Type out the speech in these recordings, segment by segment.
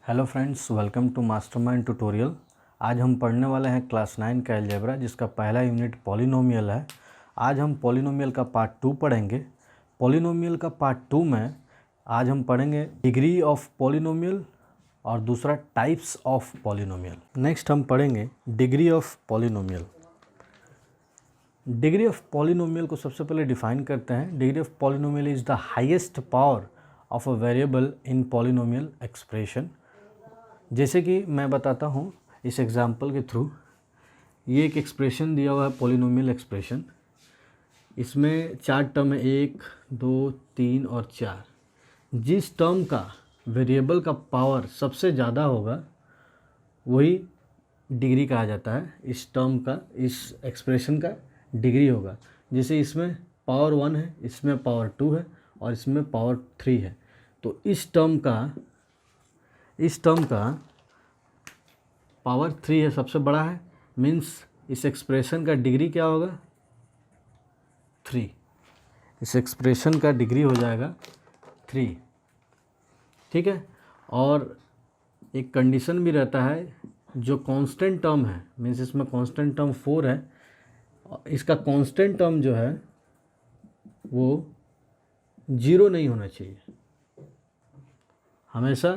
Hello friends, welcome to Mastermind tutorial. आज हम पढ़ने वाले हैं क्लास 9 का अलजेब्रा, जिसका पहला यूनिट पॉलिनोमियल है। आज हम पॉलिनोमियल का पार्ट 2 पढ़ेंगे। पॉलिनोमियल का पार्ट 2 में आज हम पढ़ेंगे डिग्री ऑफ पॉलिनोमियल और दूसरा टाइप्स ऑफ पॉलिनोमियल। नेक्स्ट हम पढ़ेंगे degree of polynomial. Degree of polynomial को सबसे पहले डिफाइन करते हैं। Degree of polynomial is the highest power of a variable in polynomial expression. जैसे कि मैं बताता हूँ इस एग्जांपल के थ्रू। ये एक एक्सप्रेशन दिया हुआ है, पॉलिनोमियल एक्सप्रेशन। इसमें 4 टर्म है, 1, 2, 3 और 4। जिस टर्म का वेरिएबल का पावर सबसे ज़्यादा होगा वही डिग्री कहा जाता है। इस टर्म का, इस एक्सप्रेशन का डिग्री होगा। जैसे इसमें पावर 1 है, इसमें पावर 2 है और इसमें पावर 3 है। तो इस टर्म का पावर 3 है, सबसे बड़ा है। मीन्स इस एक्सप्रेशन का डिग्री क्या होगा? 3। इस एक्सप्रेशन का डिग्री हो जाएगा 3। ठीक है। और एक कंडीशन भी रहता है, जो कांस्टेंट टर्म है, मीन्स इसमें कांस्टेंट टर्म 4 है। इसका कांस्टेंट टर्म जो है वो 0 नहीं होना चाहिए, हमेशा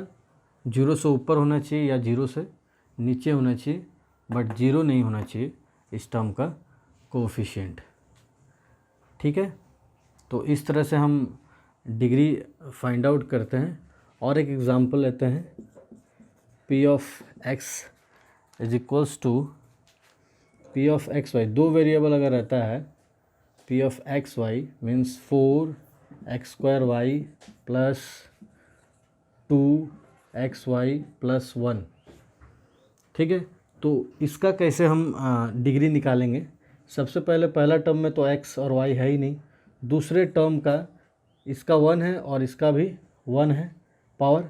0 से ऊपर होना चाहिए या 0 से नीचे होना चाहिए, बट 0 नहीं होना चाहिए इस टर्म का कोएफिशिएंट। ठीक है। तो इस तरह से हम डिग्री फाइंड आउट करते हैं। और एक एग्जांपल लेते हैं। p of x is equals to p of x y. 2 variable अगर रहता है, p of x y means 4x² plus 2xy plus 1। ठीक है। तो इसका कैसे हम डिग्री निकालेंगे? सबसे पहले पहला टर्म में तो x और y है ही नहीं। दूसरे टर्म का इसका 1 है और इसका भी 1 है पावर,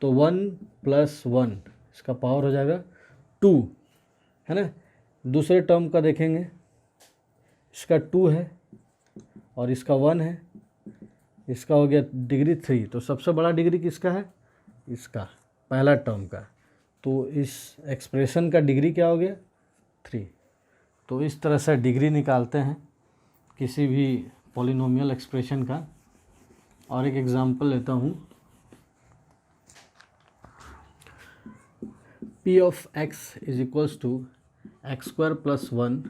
तो 1 प्लस 1 इसका पावर हो जाएगा 2, है ना। दूसरे टर्म का देखेंगे, इसका 2 है और इसका 1 है, इसका हो गया डिग्री 3। तो सबसे बड़ा डिग्री किसका है? इसका, पहला टर्म का। तो इस एक्सप्रेशन का डिग्री क्या हो गया? 3। तो इस तरह से डिग्री निकालते हैं किसी भी पॉलिनोमियल एक्सप्रेशन का। और एक एग्जांपल लेता हूँ। p of x is equals to x² plus 1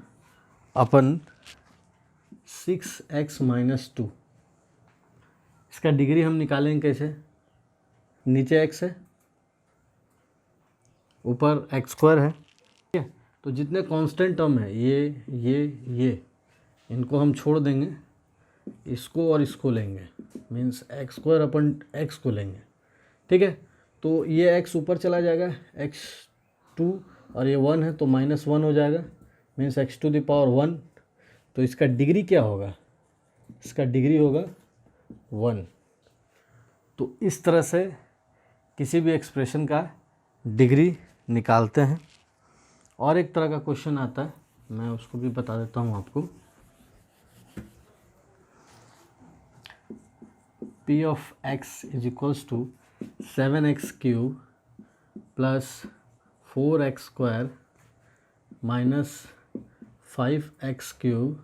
अपन 6x माइनस 2। इसका डिग्री हम निकालेंगे कैसे? नीचे x है, ऊपर x² है। ठीक है। तो जितने कांस्टेंट टर्म है, ये इनको हम छोड़ देंगे, इसको और इसको लेंगे, मीन्स x² अपन x को लेंगे। ठीक है। तो ये x ऊपर चला जाएगा, x2, और ये 1 है तो -1 हो जाएगा, मीन्स x⁴ 1। तो इसका डिग्री क्या होगा? इसका डिग्री होगा 1। तो इस तरह से किसी भी एक्सप्रेशन का डिग्री निकालते हैं। और एक तरह का क्वेश्चन आता है, मैं उसको भी बता देता हूँ आपको। p of x is equals to 7x³ plus 4x² minus 5x³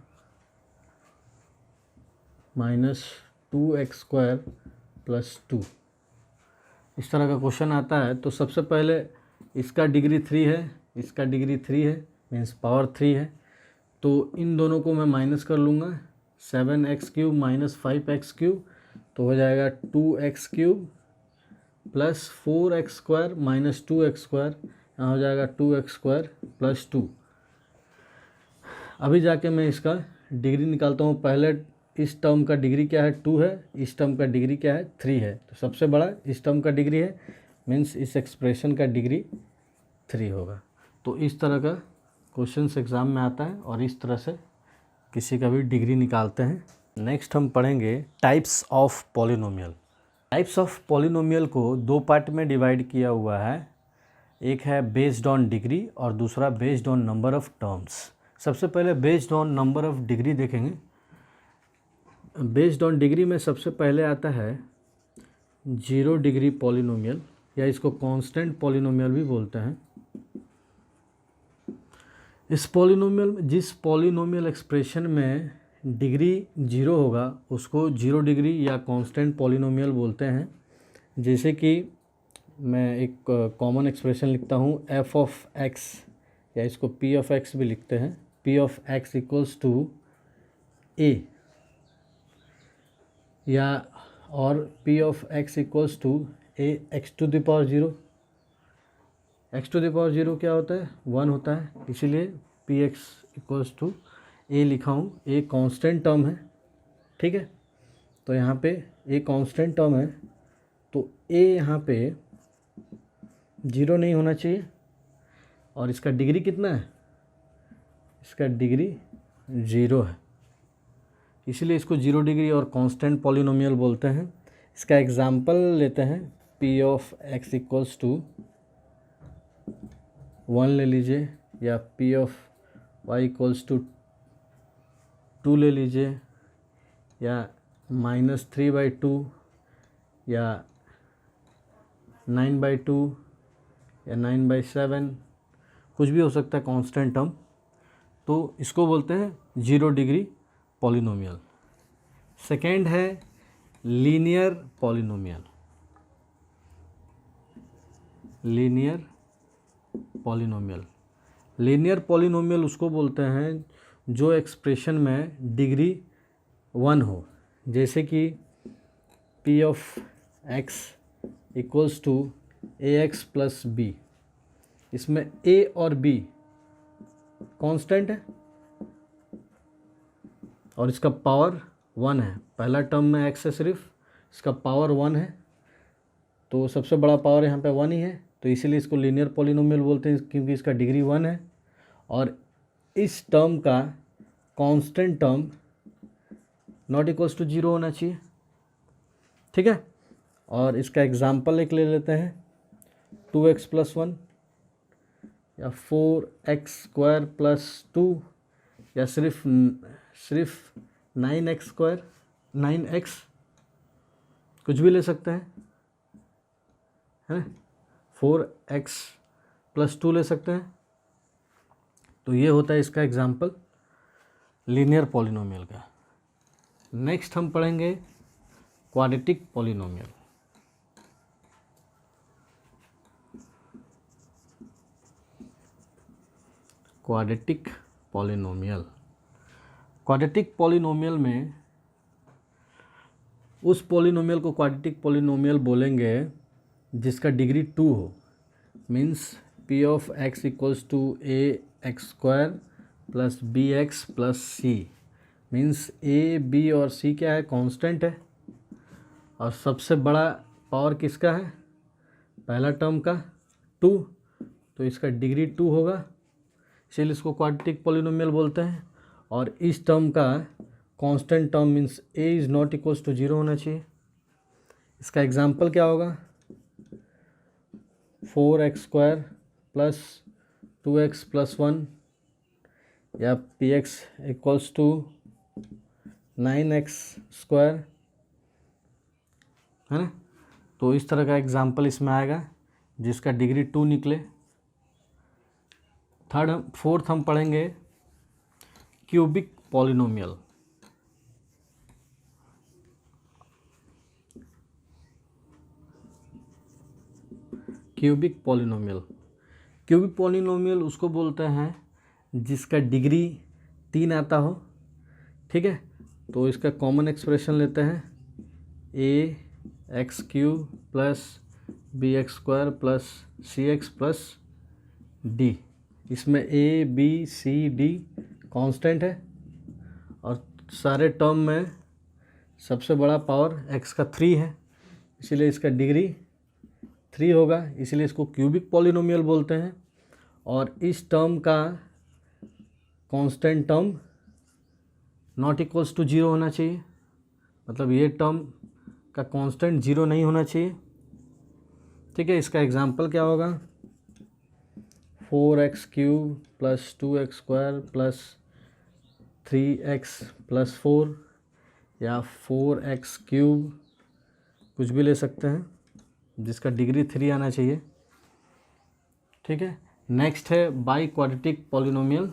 minus 2x² plus 2। इस तरह का क्वेश्चन आता है। तो सबसे पहले इसका डिग्री 3 है, इसका डिग्री 3 है, मीन्स पावर 3 है। तो इन दोनों को मैं माइनस कर लूँगा। 7x³ माइनस 5x³ तो हो जाएगा 2x³ plus 4x² minus 2x², यहाँ हो जाएगा 2x² प्लस 2। अभी जाके मैं इसका डिग्री निकालता हूँ। पहले इस टर्म का डिग्री क्या है? 2 है। इस टर्म का डिग्री क्या है? 3 है। तो सबसे बड़ा इस टर्म का डिग्री है, मीन्स इस एक्सप्रेशन का डिग्री 3 होगा। तो इस तरह का क्वेश्चन एग्ज़ाम में आता है और इस तरह से किसी का भी डिग्री निकालते हैं। नेक्स्ट हम पढ़ेंगे types of polynomial. Types of polynomial को 2 पार्ट में डिवाइड किया हुआ है। एक है बेस्ड ऑन डिग्री और दूसरा based on number of terms. सबसे पहले based on number of degree देखेंगे। बेस्ड ऑन डिग्री में सबसे पहले आता है 0 डिग्री पॉलिनोमियल। या इसको कांस्टेंट पॉलिनोमियल भी बोलते हैं। इस पॉलिनोमियल जिस पॉलिनोमियल एक्सप्रेशन में डिग्री 0 होगा उसको 0 डिग्री या कांस्टेंट पॉलिनोमियल बोलते हैं। जैसे कि मैं एक कॉमन एक्सप्रेशन लिखता हूँ f ऑफ x, या इसको p ऑफ x भी लिखते हैं। p of x equals to a, या और p of x equals to a x to the power 0। x to the power 0 क्या होता है? 1 होता है, इसीलिए px इक्वल्स टू a लिखा हूँ। a कांस्टेंट टर्म है, ठीक है। तो यहाँ पे a कांस्टेंट टर्म है, तो a यहाँ पे 0 नहीं होना चाहिए। और इसका डिग्री कितना है? इसका डिग्री 0 है, इसलिए इसको 0 डिग्री और कांस्टेंट पॉलिनोमियल बोलते हैं। इसका एग्जांपल लेते हैं, p of x equals to 1 ले लीजिए, या p of y equals to 2 ले लीजिए, या -3/2, या 9/2, या 9/7, कुछ भी हो सकता है कांस्टेंट टर्म। तो इसको बोलते हैं 0 डिग्री पॉलिनोमियल। सेकेंड है linear polynomial. Linear polynomial, linear polynomial उसको बोलते हैं जो एक्सप्रेशन में डिग्री 1 हो। जैसे कि p of x equals to ax plus b, इसमें a और b कांस्टेंट है और इसका पावर 1 है। पहला टर्म में x है सिर्फ, इसका पावर 1 है, तो सबसे बड़ा पावर यहाँ पे 1 ही है, तो इसीलिए इसको लीनियर पॉलिनोमियल बोलते हैं, क्योंकि इसका डिग्री 1 है। और इस टर्म का constant term not equals to 0 होना चाहिए, ठीक है। और इसका एग्जांपल एक ले लेते हैं, 2x प्लस 1, या 4x² प्लस 2, या सिर्फ 9x², 9x, कुछ भी ले सकते हैं, है ना। 4x प्लस 2 ले सकते हैं। तो ये होता है इसका एग्जाम्पल लीनियर पॉलिनोमियल का। नेक्स्ट हम पढ़ेंगे quadratic polynomial. Quadratic polynomial, quadratic polynomial में उस पॉलिनोमियल को क्वाड्रेटिक पॉलिनोमियल बोलेंगे जिसका डिग्री 2 हो। Means p of x equals to ax² plus bx plus c। Means a, b और c क्या है? कांस्टेंट है। और सबसे बड़ा पावर किसका है? पहला टर्म का 2, तो इसका डिग्री 2 होगा, इसलिए इसको क्वाड्रेटिक पॉलिनोमियल बोलते हैं। और इस टर्म का constant term means a is not equals to 0 होना चाहिए। इसका एग्जांपल क्या होगा? 4x² प्लस 2x प्लस 1, या px इक्वल्स टू 9x², है ना। तो इस तरह का एग्जांपल इसमें आएगा जिसका डिग्री 2 निकले। फोर्थ हम पढ़ेंगे cubic polynomial. Cubic polynomial, cubic polynomial उसको बोलते हैं जिसका डिग्री 3 आता हो, ठीक है। तो इसका कॉमन एक्सप्रेशन लेते हैं, ax³ plus bx² plus cx plus d। इसमें a, b, c, d constant है, और सारे टर्म में सबसे बड़ा पावर x का 3 है, इसीलिए इसका डिग्री 3 होगा, इसलिए इसको क्यूबिक पॉलिनोमियल बोलते हैं। और इस टर्म का constant term not equals to 0 होना चाहिए, मतलब ये टर्म का कांस्टेंट 0 नहीं होना चाहिए, ठीक है। इसका एग्जांपल क्या होगा? 4x³ plus 2x² plus 3x plus 4, या 4x³ कुछ भी ले सकते हैं, जिसका डिग्री 3 आना चाहिए। ठीक है, नेक्स्ट है बाई क्वाड्रेटिक पॉलिनोमियल।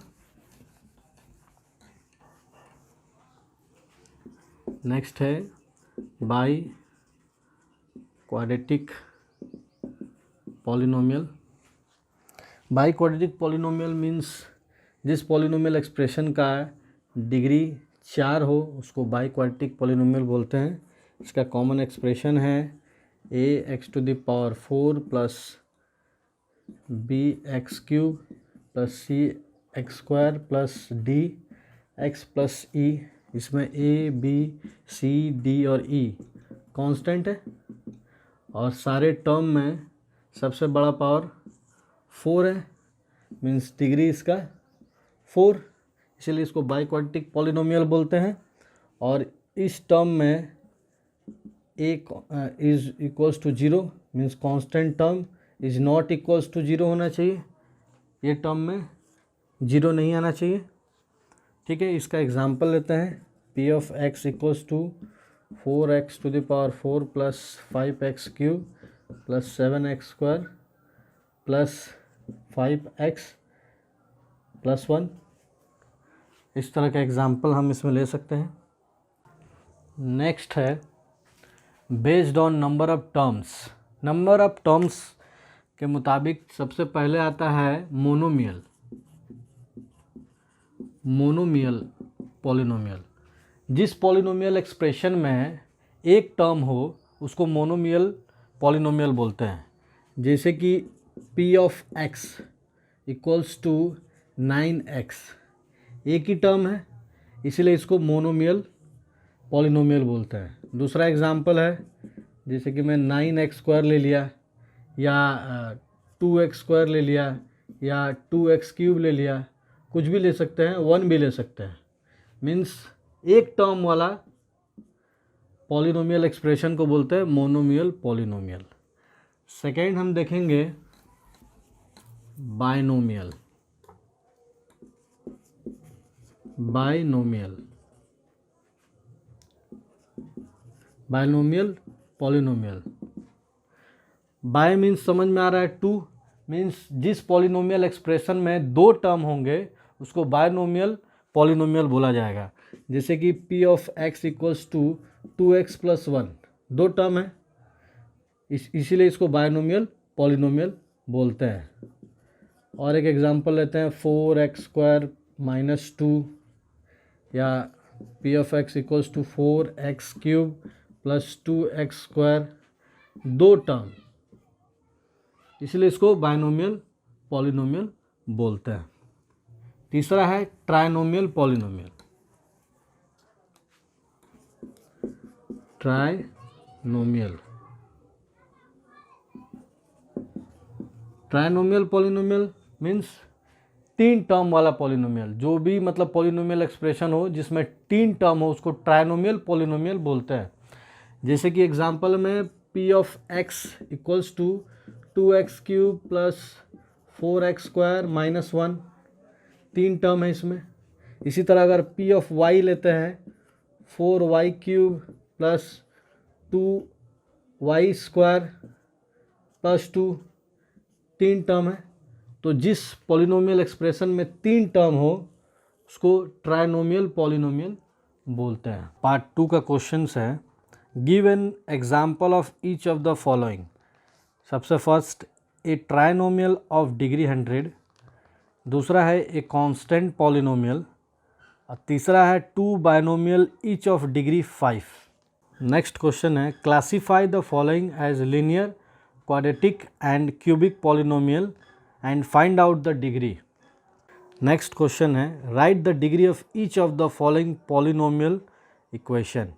नेक्स्ट है by quadratic polynomial. By quadratic polynomial means जिस पॉलिनोमियल एक्सप्रेशन का डिग्री 4 हो उसको बाई क्वाड्रेटिक पॉलिनोमियल बोलते हैं। इसका कॉमन एक्सप्रेशन है ax⁴ plus bx³ plus cx² plus dx plus e। इसमें a, b, c, d और e कांस्टेंट है और सारे टर्म में सबसे बड़ा पावर 4 है, मीन्स डिग्री इसका 4, इसलिए इसको बाई क्वाड्रेटिक पॉलिनोमियल बोलते हैं। और इस टर्म में a is equals to 0, means constant term is not equals to 0 होना चाहिए, ये टर्म में 0 नहीं आना चाहिए। ठीक है, इसका एग्जांपल लेते हैं। p of x equals to 4x⁴ plus 5x³ plus 7x² plus 5x plus 1। इस तरह का एग्जांपल हम इसमें ले सकते हैं। नेक्स्ट है based on number of terms. Number of terms के मुताबिक सबसे पहले आता है मोनोमियल पॉलिनोमियल। जिस पॉलिनोमियल एक्सप्रेशन में एक टर्म हो उसको मोनोमियल पॉलिनोमियल बोलते हैं। जैसे कि p of x equals to 9x, एक ही टर्म है इसीलिए इसको मोनोमियल पॉलिनोमियल बोलते हैं। दूसरा एग्जांपल है, जैसे कि मैं 9x² ले लिया या 2x² ले लिया या 2x³ ले लिया, कुछ भी ले सकते हैं, 1 भी ले सकते हैं। मीन्स एक टर्म वाला पॉलिनोमियल एक्सप्रेशन को बोलते हैं मोनोमियल पॉलिनोमियल। सेकेंड हम देखेंगे बायनोमियल पॉलिनोमियल। बाय मीन्स समझ में आ रहा है, 2 मीन्स जिस पॉलिनोमियल एक्सप्रेशन में 2 टर्म होंगे उसको बायनोमियल पॉलिनोमियल बोला जाएगा। जैसे कि p of x equals to 2x plus 1, 2 term है इसीलिए इसको बायनोमियल पॉलिनोमियल बोलते हैं। और एक एग्जांपल लेते हैं 4x² माइनस 2 या p of x equals to 4x³ plus 2x², 2 term, इसलिए इसको बायनोमियल पॉलिनोमियल बोलते हैं। तीसरा है trinomial polynomial. Trinomial polynomial means 3 term वाला पॉलिनोमियल। जो भी मतलब पॉलिनोमियल एक्सप्रेशन हो जिसमें 3 टर्म हो उसको ट्राइनोमियल पॉलिनोमियल बोलते हैं। जैसे कि एग्जांपल में p of x equals to 2x³ plus 4x² minus 1, 3 term है इसमें। इसी तरह अगर p ऑफ y लेते हैं 4y³ plus 2y² plus 2, 3 term है। तो जिस पॉलिनोमियल एक्सप्रेशन में 3 टर्म हो उसको ट्राइनोमियल पॉलिनोमियल बोलते हैं। पार्ट 2 का क्वेश्चंस है, give an example of each of the following. सबसे first a trinomial of degree 100, दूसरा है ए कांस्टेंट पॉलिनोमियल और तीसरा है 2 binomial each of degree 5। Next question है, classify the following as linear, quadratic and cubic polynomial and find out the degree. Next question है, write the degree of each of the following polynomial equation.